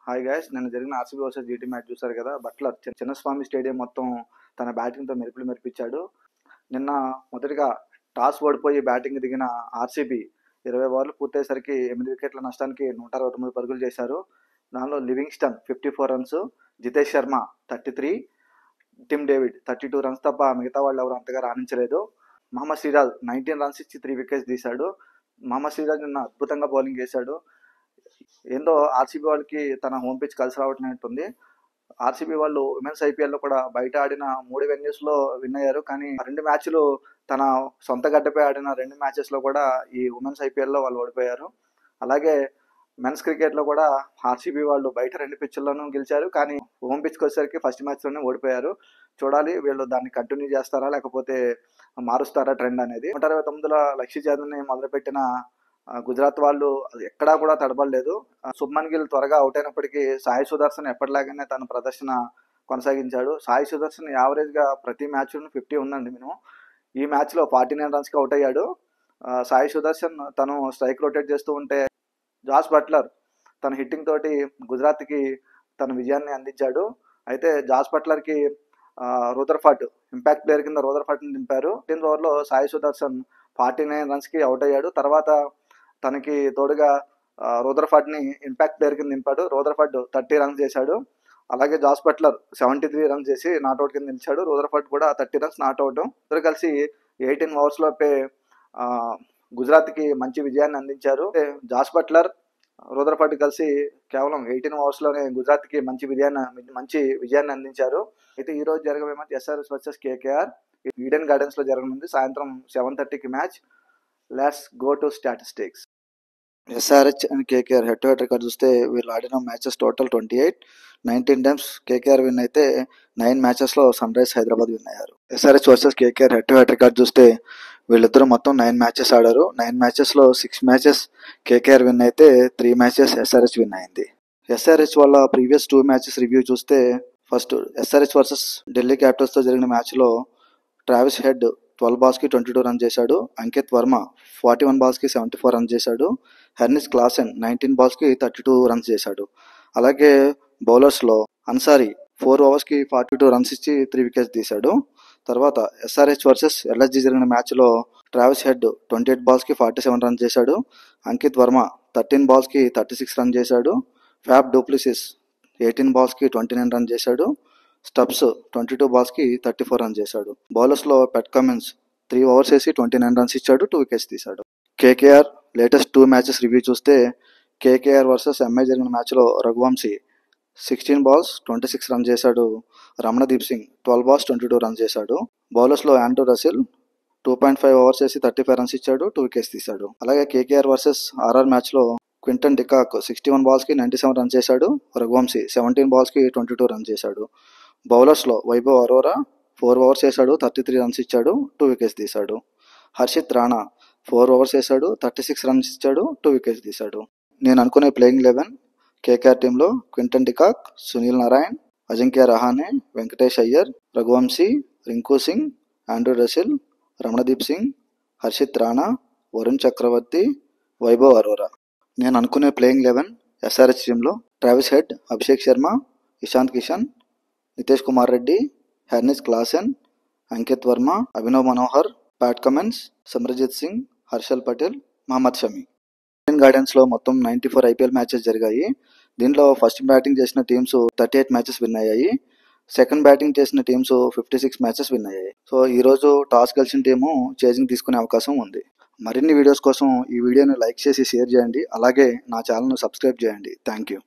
Hi guys, నిన్న జరిగిన RCB versus GT match చూసారు కదా. బట్లర్ చిన్నస్వామి స్టేడియం మొత్తం తన బ్యాటింగ్తో మెరిపించాడు. నిన్న మొదటిగా టాస్ ఓడిపోయి బ్యాటింగ్ దిగిన ఆర్సీబీ 20 ఓవర్లు పూర్తయ్యేసరికి 8 వికెట్ల నష్టానికి 169 పరుగులు చేశారు. దానిలో Livingstone 54 runs, Jitesh Sharma 33, Tim David 32 runs తప్ప మిగతా వాళ్ళు ఎవరు అంతగా రాణించలేదు. మహమ్మద్ సిరాజ్ 19 రన్స్ ఇచ్చి 3 వికెట్స్ తీశాడు. మహమ్మద్ సిరాజ్ నిన్న అద్భుతంగా బౌలింగ్ చేశాడు. ఏందో ఆర్సీబీ వాళ్ళకి తన హోమ్ పిచ్ కలిసి రావట్లేనట్టుంది. ఆర్సీబీ వాళ్ళు ఉమెన్స్ ఐపీఎల్లో కూడా బయట ఆడిన 3 వెన్యూస్లో విన్ అయ్యారు. కానీ 2 మ్యాచ్లు తన సొంత గడ్డపై ఆడిన 2 మ్యాచెస్లో కూడా ఈ ఉమెన్స్ ఐపీఎల్లో వాళ్ళు ఓడిపోయారు. అలాగే మెన్స్ క్రికెట్లో కూడా ఆర్సీబీ వాళ్ళు బయట 2 పిచ్ల్లోనూ గెలిచారు. కానీ హోమ్ పిచ్కి వచ్చేసరికి ఫస్ట్ మ్యాచ్లోనే ఓడిపోయారు. చూడాలి వీళ్ళు దాన్ని కంటిన్యూ చేస్తారా లేకపోతే మారుస్తారా ట్రెండ్ అనేది. 169లో లక్ష్య ఛేదనని మొదలుపెట్టిన గుజరాత్ వాళ్ళు ఎక్కడా కూడా తడబడలేదు. శుభ్మన్ గిల్ త్వరగా అవుట్ అయినప్పటికీ సాయి సుదర్శన్ ఎప్పటిలాగానే తన ప్రదర్శన కొనసాగించాడు. సాయి సుదర్శన్ యావరేజ్గా ప్రతి మ్యాచ్లో 50 ఉందండి మినిమం. ఈ మ్యాచ్లో 49 రన్స్కి అవుట్ అయ్యాడు. సాయి సుదర్శన్ తను స్ట్రైక్ రొటేట్ చేస్తూ ఉంటే జాస్ బట్లర్ తన హిట్టింగ్ తోటి గుజరాత్కి తన విజయాన్ని అందించాడు. అయితే జాస్ బట్లర్కి రూదర్ఫర్డ్ ఇంపాక్ట్ ప్లేయర్ కింద రూదర్ఫర్డ్ని దింపారు. 10th ఓవర్లో సాయి సుదర్శన్ 49 రన్స్కి అవుట్ అయ్యాడు. తర్వాత తనకి తోడుగా రూదర్ఫర్డ్ని ఇంపాక్ట్ ప్లేయర్ కింద దింపాడు. రూదర్ఫర్డ్ 30 రన్స్ చేశాడు. అలాగే జాస్ బట్లర్ 73 రన్స్ చేసి నాట్అవుట్ కింద నిలిచాడు. రూదర్ఫర్డ్ కూడా 30 రన్స్ నాట్అవుట్. ఇద్దరు కలిసి 18 ఓవర్స్లోపే గుజరాత్కి మంచి విజయాన్ని అందించారు. జాస్ బట్లర్, రూదర్ఫర్డ్ కలిసి కేవలం 18 ఓవర్స్లోనే గుజరాత్కి మంచి విజయాన్ని అందించారు. అయితే ఈ రోజు జరగబోయే match SRS versus KKR Eden గార్డెన్స్లో జరగనుంది. సాయంత్రం 7:30కి match. Let's go to statistics. SRH and KKR head to head record చూస్తే వీళ్ళు ఆడిన matches total 28. 19 times KKR win అయితే 9 మ్యాచెస్లో సన్ రైజ్ హైదరాబాద్ విన్ అయ్యారు. SRH versus KKR head to head record చూస్తే వీళ్ళిద్దరూ మొత్తం 9 మ్యాచెస్ ఆడారు. 9 మ్యాచెస్లో 6 మ్యాచెస్ కేకేఆర్ విన్ అయితే 3 మ్యాచెస్ ఎస్ఆర్హెచ్ విన్ అయింది. ఎస్ఆర్హెచ్ వాళ్ళ ప్రీవియస్ 2 మ్యాచెస్ రివ్యూ చూస్తే ఫస్ట్ ఎస్ఆర్హెచ్ వర్సెస్ ఢిల్లీ క్యాపిటల్స్తో జరిగిన మ్యాచ్లో ట్రావిస్ హెడ్ 12 బాల్స్కి 22 రన్స్ చేశాడు. అంకిత్ వర్మ 41 బాల్స్కి 74 రన్స్ చేశాడు. హెర్నిస్ క్లాసెన్ 19 బాల్స్కి 32 రన్స్ చేశాడు. అలాగే బౌలర్స్లో అన్సారీ 4 ఓవర్స్కి 42 రన్స్ ఇచ్చి 3 వికెట్స్ తీశాడు. తర్వాత ఎస్ఆర్హెచ్ వర్సెస్ ఎల్ఎస్జీ జరిగిన మ్యాచ్లో ట్రావిస్ హెడ్ 28 బాల్స్కి 47 రన్స్ చేశాడు. అంకిత్ వర్మ 13 బాల్స్కి 36 రన్స్ చేశాడు. ఫ్యాబ్ డూప్లిసిస్ 18 బాల్స్కి 29 రన్స్ చేశాడు. స్టబ్స్ 22 బాల్స్కి 34 రన్స్ చేశాడు. బౌలర్స్లో పెట్ కమిన్స్ 3 ఓవర్స్ వేసి 29 రన్స్ ఇచ్చాడు. 2 వికెట్స్ తీశాడు. కేకేఆర్ లేటెస్ట్ 2 మ్యాచెస్ రివ్యూ చూస్తే కేకేఆర్ వర్సెస్ ఎంఐ జరిగిన మ్యాచ్లో రఘువంశీ 16 బాల్స్ 26 రన్స్ చేశాడు. రమణదీప్ సింగ్ 12 బాల్స్ 22 రన్స్ చేశాడు. బౌలర్స్లో ఆండ్రూ రసిల్ 2.5 ఓవర్స్ వేసి 35 రన్స్ ఇచ్చాడు. 2 వికెట్స్ తీశాడు. అలాగే కేకేఆర్ వర్సెస్ ఆర్ఆర్ మ్యాచ్లో క్వింటన్ డికాక్ 61 బాల్స్కి 97 రన్స్ చేశాడు. రఘువంశీ 17 బాల్స్కి 22 రన్స్ చేశాడు. బౌలర్స్లో వైభవ్ అరోరా 4 ఓవర్స్ వేశాడు. 33 రన్స్ ఇచ్చాడు. 2 వికెట్స్ తీశాడు. హర్షిత్ రాణా 4 ఓవర్స్ వేశాడు. 36 రన్స్ ఇచ్చాడు. 2 వికెట్స్ తీశాడు. నేను అనుకునే ప్లేయింగ్ 11 కేకేఆర్ టీంలో Quinton de Kock, Sunil Narine, Ajinkya Rahane, Venkatesh Iyer, Raghuvanshi, Rinku Singh, Andre Russell, Ramandeep Singh, Harshit Rana, Varun Chakravarthy, Vaibhav Arora. నేను అనుకునే ప్లేయింగ్ 11 ఎస్ఆర్హెచ్ టీంలో ట్రావిస్ హెడ్, అభిషేక్ శర్మ, ఇషాంత్ కిషన్, నితేష్ కుమార్ రెడ్డి, హెర్నిస్ Klaasen, Ankit Verma, Abhinav Manohar, Pat Cummins, Simarjeet Singh, Harshal Patel, Mohammed Shami. Eden గార్డెన్స్లో మొత్తం 94 ఐపీఎల్ మ్యాచెస్ జరిగాయి. దీంట్లో ఫస్ట్ బ్యాటింగ్ చేసిన టీమ్స్ 38 మ్యాచెస్ విన్ అయ్యాయి. సెకండ్ బ్యాటింగ్ చేసిన టీమ్స్ 56 మ్యాచెస్ విన్ అయ్యాయి. సో ఈరోజు టాస్ గెలిచిన టీము చేజింగ్ తీసుకునే అవకాశం ఉంది. మరిన్ని వీడియోస్ కోసం ఈ వీడియోని లైక్ చేసి షేర్ చేయండి. అలాగే నా ఛానల్ను సబ్స్క్రైబ్ చేయండి. Thank you.